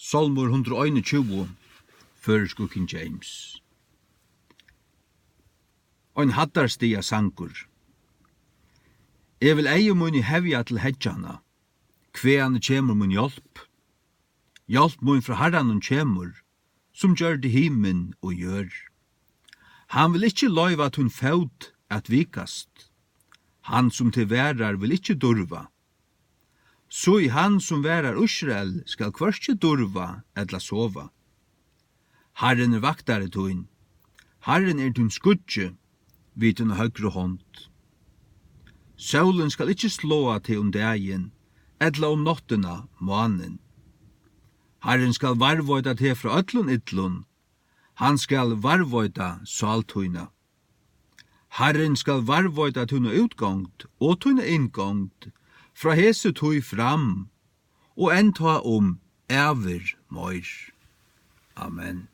Salmur 121, føresku King James. Ein hattarstia sangur. Jeg vil eie mun i hevja til hedjana, kvean kjemur mun hjelp. Hjelp mun fra herranum kjemur, som gjør det himen og gjør. Han vil ikkje loiva tun fæud at vikast. Han som til værar vil ikkje durva. Så i han som værar Israel skal kvarskje durva edla sova. Herren vaktare tun. Herren tun skudje, vid tun høgre hånd. Solen skal ikkje slåa til dagen, edla nottena månen. Herren skal varvøyda til fra ötlun ytlun. Han skal varvøyda saltøyna. Herren skal varvøyda tuna utgångt og tuna inngångt, fra hese tøy fram, og enta æver møyr. Amen.